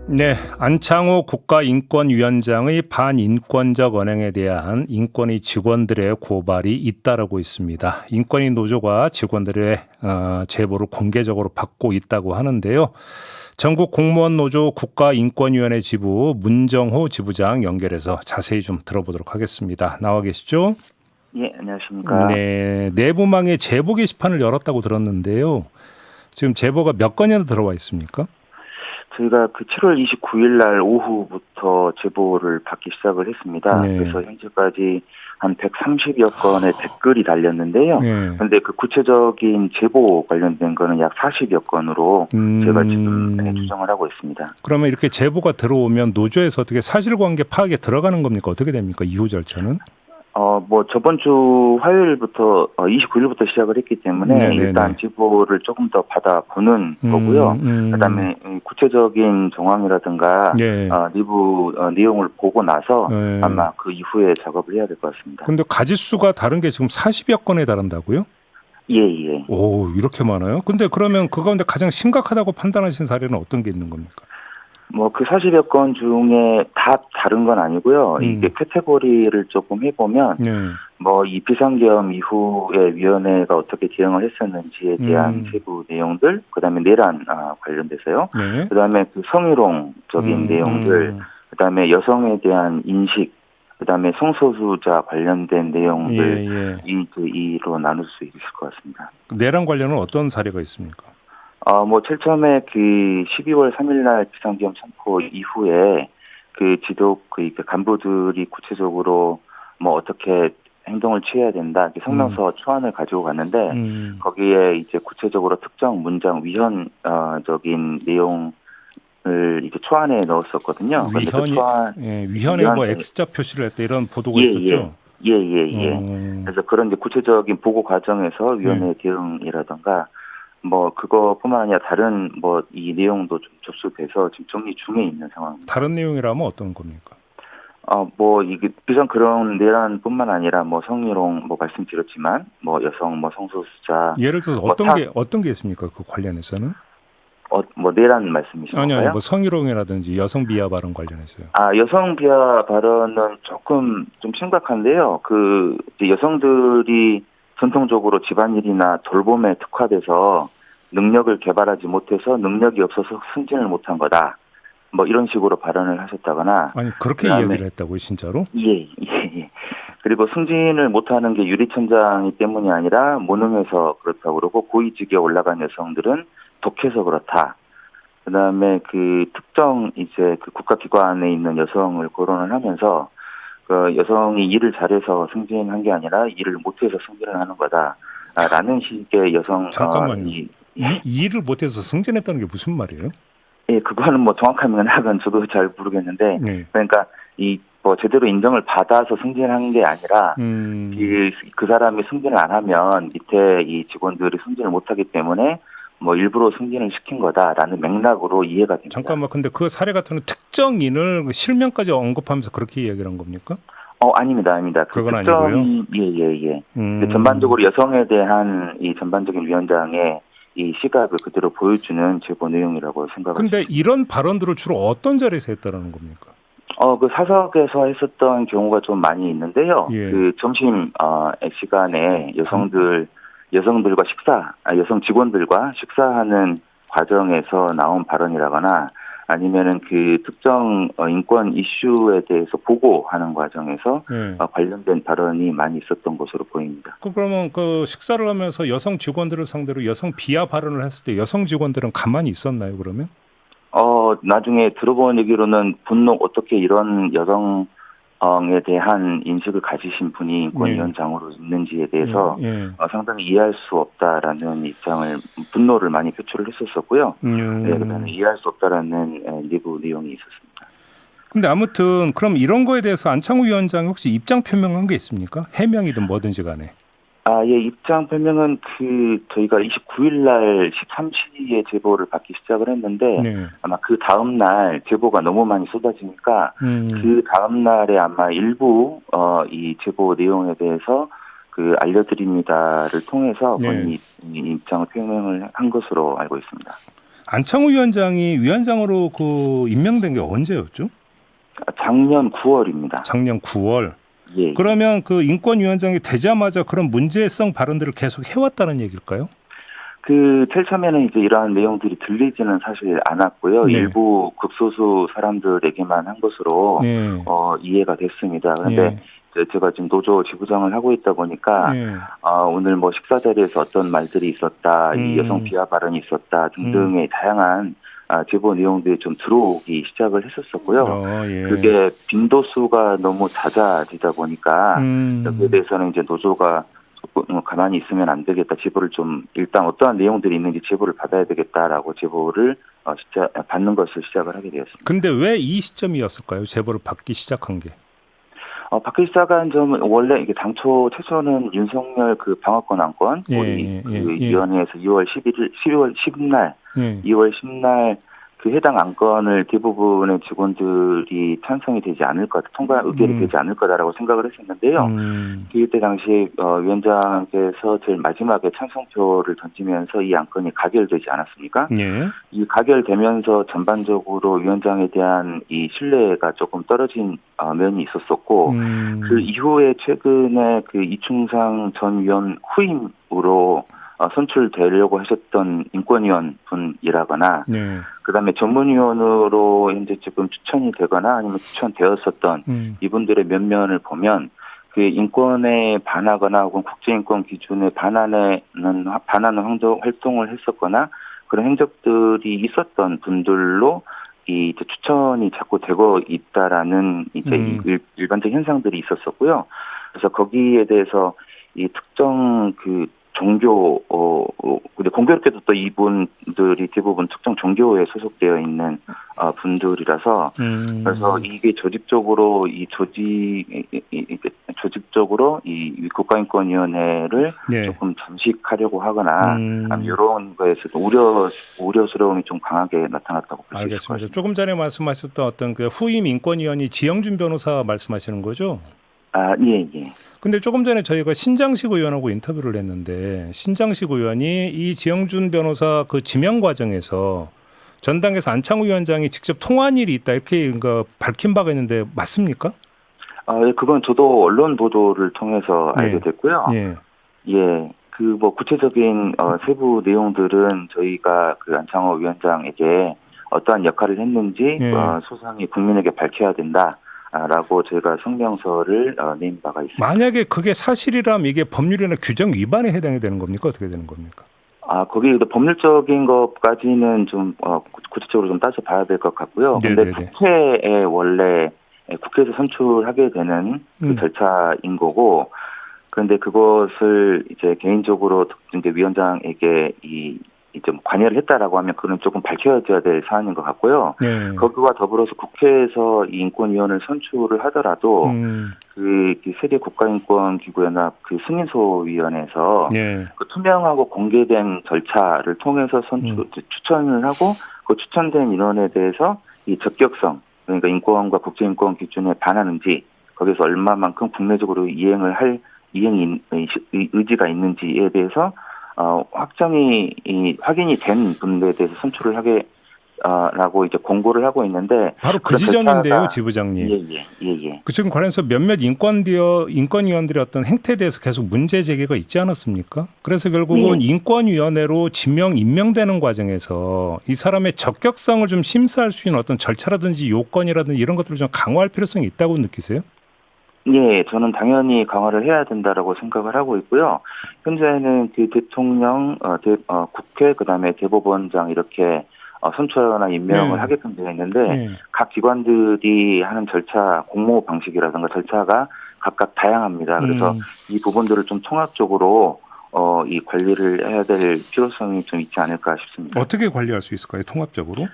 네, 안창호 국가인권위원장의 반인권적 언행에 대한 인권위 직원들의 고발이 잇따르고 있습니다. 인권위 노조가 직원들의 제보를 공개적으로 받고 있다고 하는데요. 전국 공무원 노조 국가인권위원회 지부 문정호 지부장 연결해서 자세히 좀 들어보도록 하겠습니다. 나와 계시죠? 예, 안녕하십니까. 네, 내부망에 제보 게시판을 열었다고 들었는데요. 지금 제보가 몇 건이나 들어와 있습니까? 저희가 그 7월 29일 날 오후부터 제보를 받기 시작을 했습니다. 네. 그래서 현재까지 한 130여 건의 댓글이 달렸는데요. 그런데 그 구체적인 제보 관련된 거는 약 40여 건으로 제가 지금 추정을 하고 있습니다. 그러면 이렇게 제보가 들어오면 노조에서 어떻게 사실관계 파악에 들어가는 겁니까? 어떻게 됩니까? 이후 절차는? 저번 주 화요일부터 29일부터 시작을 했기 때문에 네네네. 일단 제보를 조금 더 받아보는 거고요. 그다음에 구체적인 정황이라든가 네. 내부 내용을 보고 나서 네. 아마 그 이후에 작업을 해야 될 것 같습니다. 근데 가지수가 다른 게 지금 40여 건에 달한다고요? 예. 오, 이렇게 많아요? 근데 그러면 그 가운데 가장 심각하다고 판단하신 사례는 어떤 게 있는 겁니까? 그 40여 건 중에 다 다른 건 아니고요. 이게 카테고리를 조금 해보면, 네. 이 비상계엄 이후에 위원회가 어떻게 대응을 했었는지에 대한 세부 내용들, 그 다음에 내란 관련돼서요. 네. 그 다음에 그 성희롱적인 내용들, 그 다음에 여성에 대한 인식, 그 다음에 성소수자 관련된 내용들, 이로 나눌 수 있을 것 같습니다. 내란 관련은 어떤 사례가 있습니까? 제일 처음에 그 12월 3일 날 비상계엄 선포 이후에 그 간부들이 구체적으로 어떻게 행동을 취해야 된다, 이렇게 성명서 초안을 가지고 갔는데, 거기에 이제 구체적으로 특정 문장 위헌적인 내용을 이제 초안에 넣었었거든요. 위헌에 뭐 X자 표시를 했다 이런 보도가 있었죠? 예. 그래서 그런 이제 구체적인 보고 과정에서 위원회 대응이라던가, 그거뿐만 아니라 다른 이 내용도 좀 접수돼서 지금 정리 중에 있는 상황입니다. 다른 내용이라면 어떤 겁니까? 이게 비상 그런 내란뿐만 아니라 성희롱 말씀드렸지만 여성 성소수자 예를 들어서 어떤 게 있습니까? 그 관련해서는? 내란 말씀이신가요? 아니요. 성희롱이라든지 여성 비하 발언 관련해서요. 여성 비하 발언은 조금 좀 심각한데요. 이제 여성들이 전통적으로 집안일이나 돌봄에 특화돼서 능력을 개발하지 못해서 능력이 없어서 승진을 못한 거다. 이런 식으로 발언을 하셨다거나. 아니, 그렇게 이야기를 했다고요, 진짜로? 예. 그리고 승진을 못하는 게 유리천장이 때문이 아니라 무능해서 그렇다고 그러고, 고위직에 올라간 여성들은 독해서 그렇다. 그 다음에 그 특정 이제 그 국가기관에 있는 여성을 거론을 하면서, 그 여성이 일을 잘해서 승진한 게 아니라 일을 못해서 승진을 하는 거다. 라는 식의 여성. 잠깐만요. 일을 못해서 승진했다는 게 무슨 말이에요? 예, 그거는 정확한 맥락은 저도 잘 모르겠는데, 그러니까 제대로 인정을 받아서 승진한 게 아니라, 그 사람이 승진을 안 하면 밑에 이 직원들이 승진을 못하기 때문에 일부러 승진을 시킨 거다라는 맥락으로 이해가 됩니다. 잠깐만, 근데 그 사례 같은 특정인을 실명까지 언급하면서 그렇게 이야기를 한 겁니까? 아닙니다. 그건 아니고요. 예. 전반적으로 여성에 대한 이 전반적인 위원장의 이 시각을 그대로 보여주는 제보 내용이라고 생각합니다. 근데 이런 발언들을 주로 어떤 자리에서 했다라는 겁니까? 그 사석에서 했었던 경우가 좀 많이 있는데요. 그 점심 시간에 여성들과 여성 직원들과 식사하는 과정에서 나온 발언이라거나, 아니면은 그 특정 인권 이슈에 대해서 보고하는 과정에서 관련된 발언이 많이 있었던 것으로 보입니다. 그러면 그 식사를 하면서 여성 직원들을 상대로 여성 비하 발언을 했을 때 여성 직원들은 가만히 있었나요, 그러면? 나중에 들어본 얘기로는 어떻게 이런 여성에 대한 인식을 가지신 분이 인권위원장으로 있는지에 대해서 상당히 이해할 수 없다라는 분노를 많이 표출을 했었고요. 그다음에 이해할 수 없다라는 내부 내용이 있었습니다. 근데 아무튼 그럼 이런 거에 대해서 안창호 위원장이 혹시 입장 표명한 게 있습니까? 해명이든 뭐든지 간에. 예, 입장 표명은 저희가 29일 날 13시에 제보를 받기 시작을 했는데, 아마 그 다음날 제보가 너무 많이 쏟아지니까, 그 다음날에 아마 일부, 이 제보 내용에 대해서 알려드립니다를 통해서 본인이 입장을 표명을 한 것으로 알고 있습니다. 안창호 위원장이 위원장으로 그 임명된 게 언제였죠? 작년 9월입니다. 작년 9월. 예. 그러면 그 인권위원장이 되자마자 그런 문제성 발언들을 계속 해왔다는 얘기일까요? 제일 처음에는 이제 이러한 내용들이 들리지는 사실 않았고요. 네. 일부 극소수 사람들에게만 한 것으로 네. 이해가 됐습니다. 그런데 제가 지금 노조 지부장을 하고 있다 보니까 오늘 뭐 식사 자리에서 어떤 말들이 있었다, 이 여성 비하 발언이 있었다 등등의 다양한 제보 내용들이 좀 들어오기 시작을 했었었고요. 그게 빈도수가 너무 잦아지다 보니까 여기에 대해서는 이제 노조가 가만히 있으면 안 되겠다. 제보를 좀 일단 어떠한 내용들이 있는지 제보를 받아야 되겠다라고 제보를 받는 것을 시작을 하게 되었습니다. 근데 왜 이 시점이었을까요? 제보를 받기 시작한 게? 받기 시작한 점은 원래 이게 당초 최초는 윤석열 그 방어권 안건 우리 위원회에서 2월 10날 2월 10날 그 해당 안건을 대부분의 직원들이 찬성이 되지 않을 거다, 통과 의결이 되지 않을 거다라고 생각을 했었는데요. 그때 당시 위원장께서 제일 마지막에 찬성표를 던지면서 이 안건이 가결되지 않았습니까? 이 가결되면서 전반적으로 위원장에 대한 이 신뢰가 조금 떨어진 면이 있었었고, 그 이후에 최근에 그 이충상 전 위원 후임으로 선출되려고 하셨던 인권위원 분이라거나, 그다음에 전문위원으로 현재 지금 추천이 되거나 아니면 추천되었었던 이분들의 면면을 보면 그 인권에 반하거나 혹은 국제인권 기준에 반하는 활동을 했었거나 그런 행적들이 있었던 분들로 이 추천이 자꾸 되고 있다라는 이제 일반적 현상들이 있었었고요. 그래서 거기에 대해서 이 특정 그 종교, 근데 공교롭게도 또 이분들이 대부분 특정 종교에 소속되어 있는 분들이라서, 그래서 이게 조직적으로 조직적으로 이 국가인권위원회를 조금 잠식하려고 하거나, 이런 거에서 우려스러움이 좀 강하게 나타났다고 볼 수 있을 것 같습니다. 조금 전에 말씀하셨던 어떤 그 후임 인권위원이 지영준 변호사 말씀하시는 거죠? 예. 근데 조금 전에 저희가 신장식 의원하고 인터뷰를 했는데 신장식 의원이 이 지영준 변호사 그 지명 과정에서 전당에서 안창호 위원장이 직접 통화한 일이 있다 이렇게 밝힌 바가 있는데 맞습니까? 그건 저도 언론 보도를 통해서 알게 됐고요. 그 뭐 구체적인 세부 내용들은 저희가 그 안창호 위원장에게 어떠한 역할을 했는지 소상히 국민에게 밝혀야 된다. 라고 저희가 성명서를 낸 바가 있습니다. 만약에 그게 사실이라면 이게 법률이나 규정 위반에 해당이 되는 겁니까? 어떻게 되는 겁니까? 거기 법률적인 것까지는 좀 구체적으로 좀 따져봐야 될 것 같고요. 그런데 국회에 원래 국회에서 선출하게 되는 그 절차인 거고, 그런데 그것을 이제 개인적으로 이제 위원장에게 이제 관여를 했다라고 하면 그건 조금 밝혀져야 될 사안인 것 같고요. 거기와 더불어서 국회에서 이 인권위원을 선출을 하더라도 그 세계 국가인권기구연합 그 승인소위원회에서 그 투명하고 공개된 절차를 통해서 추천을 하고 그 추천된 인원에 대해서 이 적격성, 그러니까 인권과 국제인권 기준에 반하는지 거기서 얼마만큼 국내적으로 이행 의지가 있는지에 대해서 확인이 된 분에 대해서 선출을 하게 라고 이제 공고를 하고 있는데 바로 그 지점인데요, 지부장님. 예. 그 지금 관련해서 몇몇 인권위원들의 어떤 행태에 대해서 계속 문제 제기가 있지 않았습니까? 그래서 결국은 인권위원회로 임명되는 과정에서 이 사람의 적격성을 좀 심사할 수 있는 어떤 절차라든지 요건이라든지 이런 것들을 좀 강화할 필요성이 있다고 느끼세요? 예, 저는 당연히 강화를 해야 된다라고 생각을 하고 있고요. 현재는 그 대통령, 국회, 그다음에 대법원장 이렇게 선출하거나 임명을 하게끔 되어 있는데 각 기관들이 하는 절차, 공모 방식이라든가 절차가 각각 다양합니다. 그래서 이 부분들을 좀 통합적으로 이 관리를 해야 될 필요성이 좀 있지 않을까 싶습니다. 어떻게 관리할 수 있을까요? 통합적으로?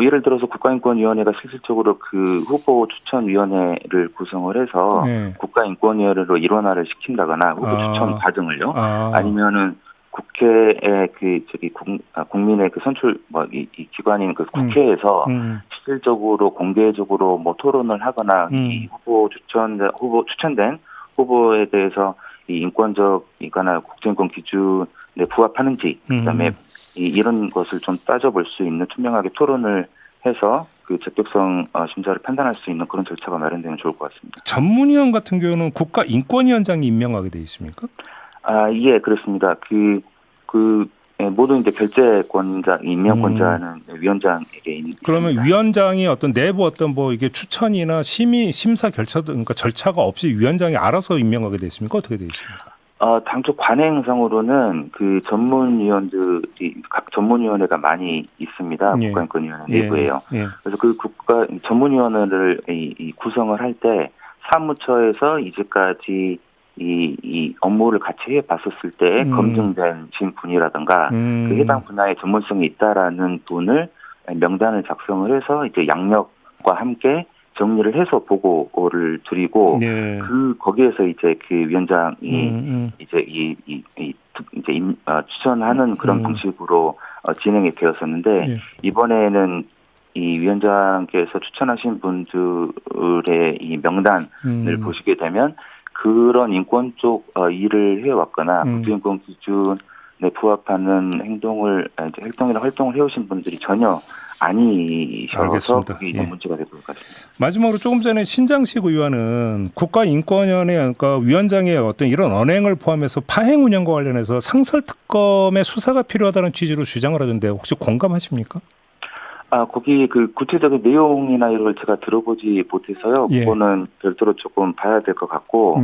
예를 들어서 국가인권위원회가 실질적으로 그 후보 추천위원회를 구성을 해서 국가인권위원회로 일원화를 시킨다거나 후보 추천 과정을요. 아니면은 국회의 국민의 그 선출 이 기관인 그 국회에서 실질적으로 공개적으로 뭐 토론을 하거나 이 추천된 후보에 대해서 이 인권적이거나 국제인권 기준에 부합하는지 그다음에 이런 것을 좀 따져볼 수 있는 투명하게 토론을 해서 그 적격성 심사를 판단할 수 있는 그런 절차가 마련되면 좋을 것 같습니다. 전문위원 같은 경우는 국가인권위원장이 임명하게 돼 있습니까? 예, 그렇습니다. 모든 이제 결재권자, 임명권자는 위원장에게 있습니다. 그러면 위원장이 어떤 내부 어떤 뭐 이게 추천이나 심사 결차 그러니까 절차가 없이 위원장이 알아서 임명하게 돼 있습니까? 어떻게 돼 있습니까? 당초 관행상으로는 그 각 전문위원회가 많이 있습니다. 예. 국가인권위원회 내부에요. 예. 그래서 그 국가 전문위원회를 구성을 할 때 사무처에서 이제까지 이 업무를 같이 해봤었을 때 검증된 분이라든가 그 해당 분야의 전문성이 있다라는 분을 명단을 작성을 해서 이제 양력과 함께 정리를 해서 보고를 드리고 예. 거기에서 이제 그 위원장이 이제 추천하는 그런 방식으로 진행이 되었었는데 예. 이번에는 이 위원장께서 추천하신 분들의 이 명단을 보시게 되면 그런 인권 쪽 일을 해왔거나 국제인권 기준에 부합하는 활동이나 활동을 해오신 분들이 전혀 아니셔서 알겠습니다. 그게 이제 문제가 될 것 같습니다. 마지막으로 조금 전에 신장식 의원은 국가인권위원회 그러니까 위원장의 어떤 이런 언행을 포함해서 파행 운영과 관련해서 상설특검의 수사가 필요하다는 취지로 주장을 하던데 혹시 공감하십니까? 거기 그 구체적인 내용이나 이걸 제가 들어보지 못해서요. 예. 그거는 별도로 조금 봐야 될 것 같고,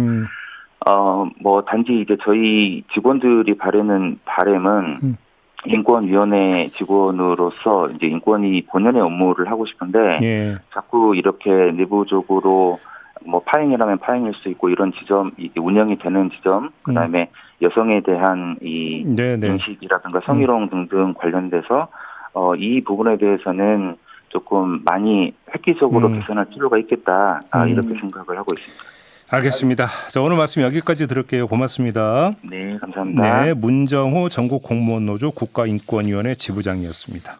단지 이제 저희 직원들이 바라는 바람은 인권위원회 직원으로서 이제 인권위 본연의 업무를 하고 싶은데, 예. 자꾸 이렇게 내부적으로 뭐 파행이라면 파행일 수 있고 이런 지점, 이게 운영이 되는 지점, 그 다음에 여성에 대한 이 인식이라든가 성희롱 등등 관련돼서 이 부분에 대해서는 조금 많이 획기적으로 개선할 필요가 있겠다 이렇게 생각을 하고 있습니다. 알겠습니다. 자, 오늘 말씀 여기까지 들을게요. 고맙습니다. 네, 감사합니다. 네, 문정호 전국공무원노조 국가인권위원회 지부장이었습니다.